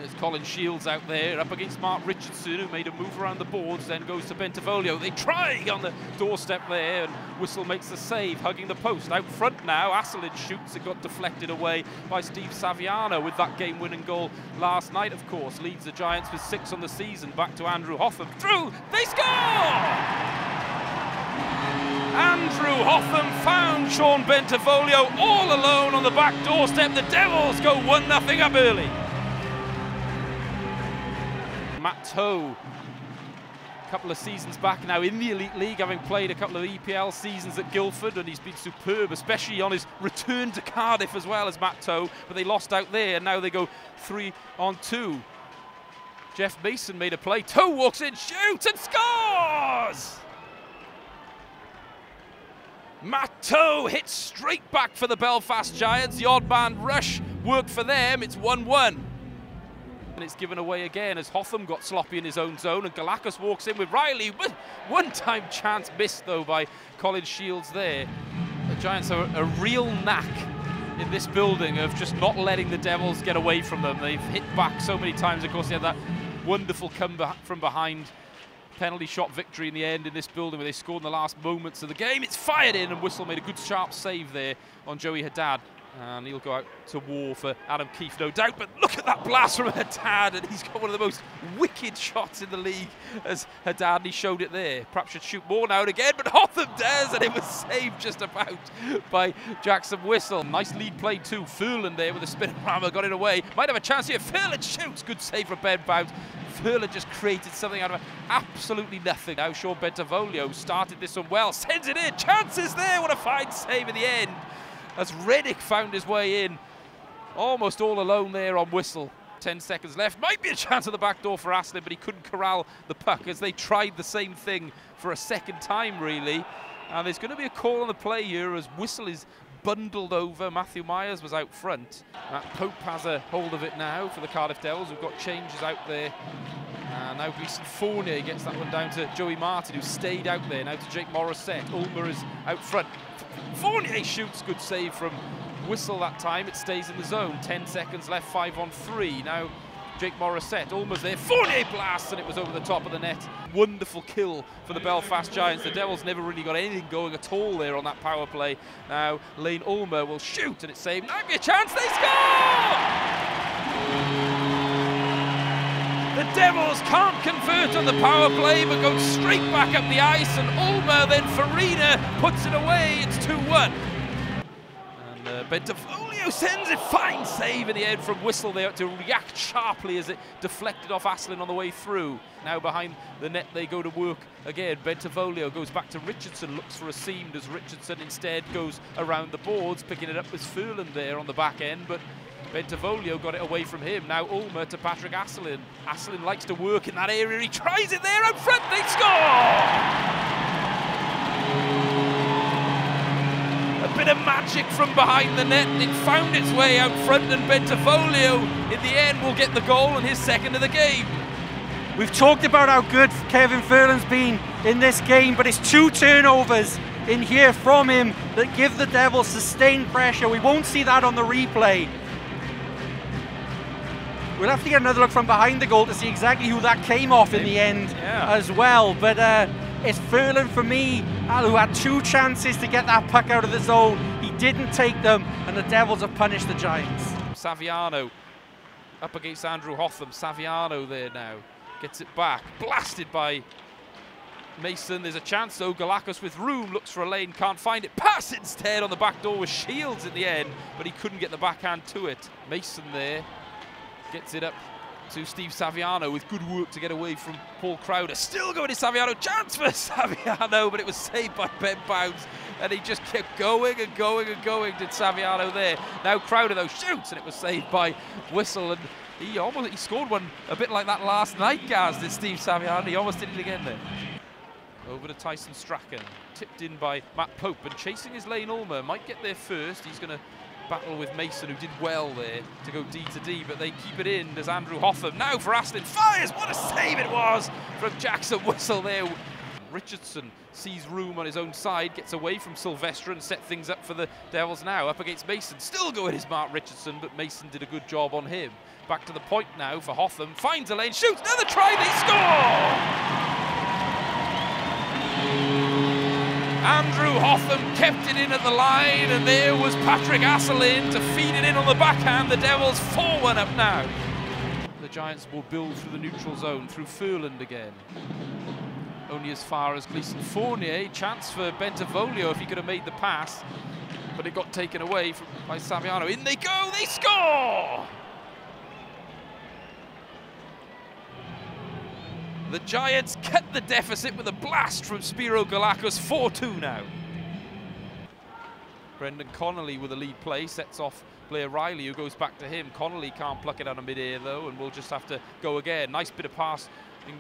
It's Colin Shields out there, up against Mark Richardson, who made a move around the boards, then goes to Bentivoglio. They try on the doorstep there, and Whistle makes the save, hugging the post. Out front now, Asselin shoots. It got deflected away by Steve Saviano with that game-winning goal last night, of course. Leads the Giants with 6 on the season. Back to Andrew Hotham. Through! They score! Andrew Hotham found Sean Bentivoglio all alone on the back doorstep. The Devils go 1-0 up early. Matt Toe, a couple of seasons back now in the Elite League, having played a couple of EPL seasons at Guildford, and he's been superb, especially on his return to Cardiff as well as Matt Toe, but they lost out there, and now they go 3-on-2. Jeff Mason made a play. Toe walks in, shoots, and scores! Matt Toe hits straight back for the Belfast Giants. The odd man rush worked for them. It's 1-1. And it's given away again as Hotham got sloppy in his own zone, and Galakis walks in with Riley. One-time chance missed, though, by Colin Shields there. The Giants are a real knack in this building of just not letting the Devils get away from them. They've hit back so many times. Of course, they had that wonderful comeback from behind penalty shot victory in the end in this building where they scored in the last moments of the game. It's fired in, and Whistle made a good sharp save there on Joey Haddad. And he'll go out to war for Adam Keefe, no doubt. But look at that blast from Haddad, and he's got one of the most wicked shots in the league as Haddad, and he showed it there. Perhaps should shoot more now and again, but Hotham does, and it was saved just about by Jackson Whistle. Nice lead play too. Furlan there with a spin rammer, got it away. Might have a chance here. Furlan shoots. Good save from Ben Bounce. Furlan just created something out of absolutely nothing. Now Sean Bentivoglio started this one well, sends it in. Chances there. What a fine save in the end, as Reddick found his way in, almost all alone there on Whistle. 10 seconds left. Might be a chance at the back door for Asselin, but he couldn't corral the puck as they tried the same thing for a second time, really. And there's going to be a call on the play here as Whistle is bundled over. Matthew Myers was out front. Pope has a hold of it now for the Cardiff Devils. We've got changes out there. Now Gleeson Fournier gets that one down to Joey Martin, who stayed out there. Now to Jake Morissette. Ulmer is out front. Fournier shoots. Good save from Whistle that time. It stays in the zone. 10 seconds left, 5-on-3. Now Jake Morissette, Ulmer's there. Fournier blasts, and it was over the top of the net. Wonderful kill for the Belfast Giants. The Devils never really got anything going at all there on that power play. Now Lane Ulmer will shoot, and it's saved. Might be a chance. They score! The Devils can't convert on the power play, but go straight back up the ice, and Ulmer, then Farina puts it away. It's 2-1. And Bentivoglio sends it. Fine save in the end from Whistle there to react sharply as it deflected off Asselin on the way through. Now behind the net they go to work again. Bentivoglio goes back to Richardson, looks for a seam as Richardson instead goes around the boards, picking it up with Furlan there on the back end, but Bentivoglio got it away from him. Now Ulmer to Patrick Asselin. Asselin likes to work in that area. He tries it there out front. They score! A bit of magic from behind the net. It found its way out front, and Bentivoglio in the end will get the goal and his second of the game. We've talked about how good Kevin Furlan's been in this game, but it's 2 turnovers in here from him that give the Devils sustained pressure. We won't see that on the replay. We'll have to get another look from behind the goal to see exactly who that came off in the end as well. But it's Furlan for me, who had 2 chances to get that puck out of the zone. He didn't take them, and the Devils have punished the Giants. Saviano up against Andrew Hotham. Saviano there now. Gets it back. Blasted by Mason. There's a chance though. Galakis with room. Looks for a lane. Can't find it. Pass instead on the back door with Shields in the end, but he couldn't get the backhand to it. Mason there. Gets it up to Steve Saviano with good work to get away from Paul Crowder. Still going to Saviano. Chance for Saviano, but it was saved by Ben Bounce. And he just kept going and going and going, did Saviano there. Now Crowder, though, shoots, and it was saved by Whistle. And he scored one a bit like that last night, Gaz, did Steve Saviano. He almost did it again there. Over to Tyson Strachan. Tipped in by Matt Pope, and chasing his Lane Ulmer. Might get there first. He's going to battle with Mason, who did well there to go D to D, but they keep it in. There's Andrew Hotham now for Asselin. Fires! What a save it was from Jackson Whistle there. Richardson sees room on his own side, gets away from Silvestre and set things up for the Devils now. Up against Mason, still going is Mark Richardson, but Mason did a good job on him. Back to the point now for Hotham, finds a lane, shoots, another try, they score! Andrew Hotham kept it in at the line, and there was Patrick Asselin to feed it in on the backhand. The Devils 4-1 up now. The Giants will build through the neutral zone, through Furland again. Only as far as Gleeson Fournier. Chance for Bentivoglio if he could have made the pass, but it got taken away by Saviano. In they go, they score! The Giants cut the deficit with a blast from Spiro Galakos, 4-2 now. Brendan Connolly with a lead play, sets off Blair Riley, who goes back to him. Connolly can't pluck it out of mid-air though, and we'll just have to go again. Nice bit of passing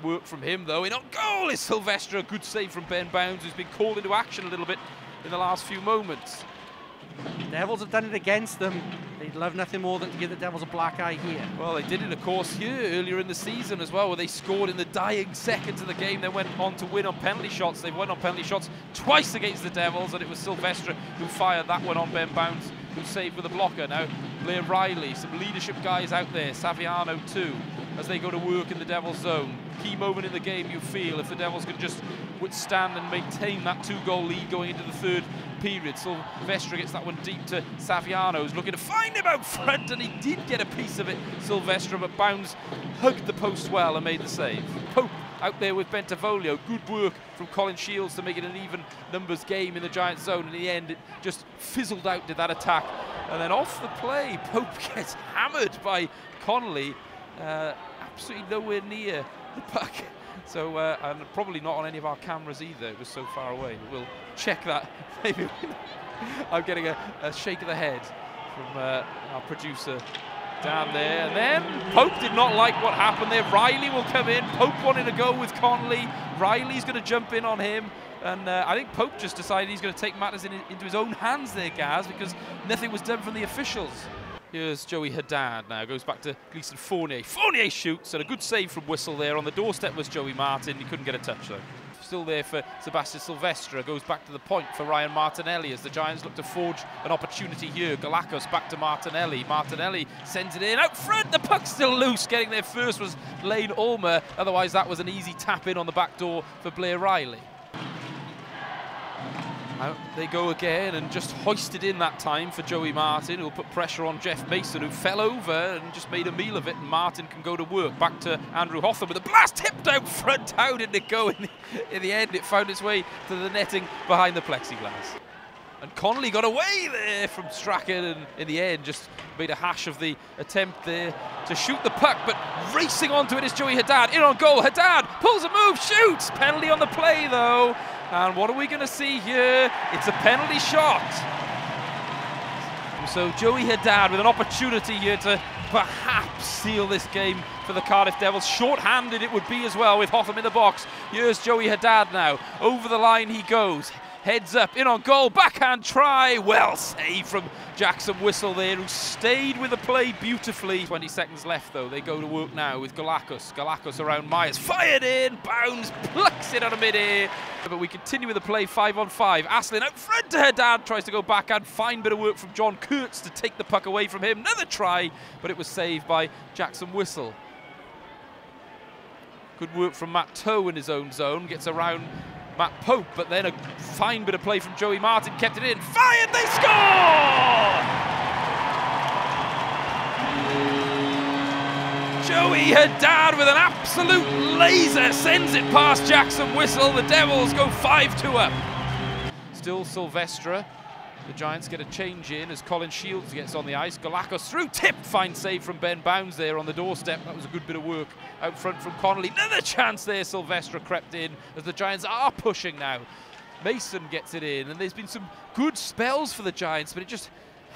work from him though. In on goal is Silvestre, a good save from Ben Bounds, who's been called into action a little bit in the last few moments. The Devils have done it against them. They'd love nothing more than to give the Devils a black eye here. Well, they did it, of course, here earlier in the season as well, where they scored in the dying seconds of the game. They went on to win on penalty shots. They've won on penalty shots twice against the Devils, and it was Silvestre who fired that one on Ben Bounds, who saved with a blocker. Now, Blair Riley, some leadership guys out there, Saviano too, as they go to work in the Devils zone. Key moment in the game, you feel, if the Devils can just withstand and maintain that 2-goal lead going into the third period. Silvestre gets that one deep to Saviano, who's looking to find him out front, and he did get a piece of it, Silvestre, but Bounds hugged the post well and made the save. Pope out there with Bentivoglio. Good work from Colin Shields to make it an even numbers game in the Giants zone. In the end, it just fizzled out, did that attack. And then off the play, Pope gets hammered by Connolly. Absolutely nowhere near the puck. So, and probably not on any of our cameras either. It was so far away. We'll check that. Maybe I'm getting a shake of the head from our producer down there. And then Pope did not like what happened there. Riley will come in. Pope wanted to go with Connolly. Riley's going to jump in on him. And I think Pope just decided he's going to take matters into his own hands there, Gaz, because nothing was done from the officials. Here's Joey Haddad now, goes back to Gleeson Fournier. Fournier shoots, and a good save from Whistle there. On the doorstep was Joey Martin. He couldn't get a touch though. Still there for Sebastian Silvestre. Goes back to the point for Ryan Martinelli as the Giants look to forge an opportunity here. Galakos back to Martinelli. Martinelli sends it in out front. The puck's still loose. Getting there first was Lane Ulmer. Otherwise, that was an easy tap in on the back door for Blair Riley. Out they go again, and just hoisted in that time for Joey Martin, who'll put pressure on Jeff Mason, who fell over and just made a meal of it, and Martin can go to work. Back to Andrew Hotham with a blast tipped out front. How did it go? In the end, it found its way to the netting behind the plexiglass. And Connolly got away there from Strachan, and in the end just made a hash of the attempt there to shoot the puck, but racing onto it is Joey Haddad. In on goal, Haddad pulls a move, shoots! Penalty on the play though. And what are we going to see here? It's a penalty shot. So Joey Haddad with an opportunity here to perhaps seal this game for the Cardiff Devils. Short-handed it would be as well with Hotham in the box. Here's Joey Haddad now. Over the line he goes. Heads up, in on goal, backhand try. Well saved from Jackson Whistle there, who stayed with the play beautifully. 20 seconds left though. They go to work now with Galakos. Galakos around Myers, fired in, Bounds plucks it out of mid-air. But we continue with the play 5-on-5. Asselin out front to Haddad, tries to go backhand. Fine bit of work from John Kurtz to take the puck away from him. Another try, but it was saved by Jackson Whistle. Good work from Matt Toe in his own zone, gets around Matt Pope, but then a fine bit of play from Joey Martin, kept it in, fired, they score! Joey Haddad with an absolute laser sends it past Jackson Whistle. The Devils go 5-2 up. Still Silvestre. The Giants get a change in as Colin Shields gets on the ice. Galakos through, tipped, fine save from Ben Bounds there on the doorstep. That was a good bit of work out front from Connolly. Another chance there, Silvestre crept in as the Giants are pushing now. Mason gets it in, and there's been some good spells for the Giants, but it just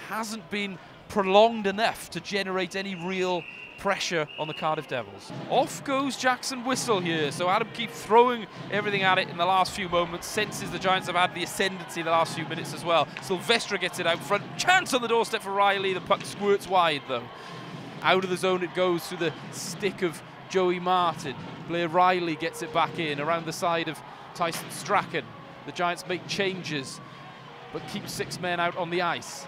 hasn't been prolonged enough to generate any real pressure on the Cardiff Devils. Off goes Jackson Whistle here, so Adam keeps throwing everything at it in the last few moments, senses the Giants have had the ascendancy the last few minutes as well. Silvestre gets it out front, chance on the doorstep for Riley, the puck squirts wide though. Out of the zone it goes through the stick of Joey Martin. Blair Riley gets it back in around the side of Tyson Strachan. The Giants make changes, but keep 6 men out on the ice.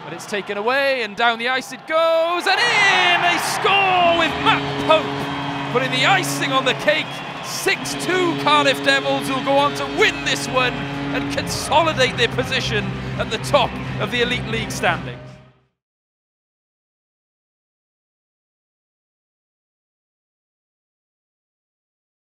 But it's taken away, and down the ice it goes, and in! They score with Matt Pope, putting the icing on the cake. 6-2 Cardiff Devils, who'll go on to win this one and consolidate their position at the top of the Elite League standing.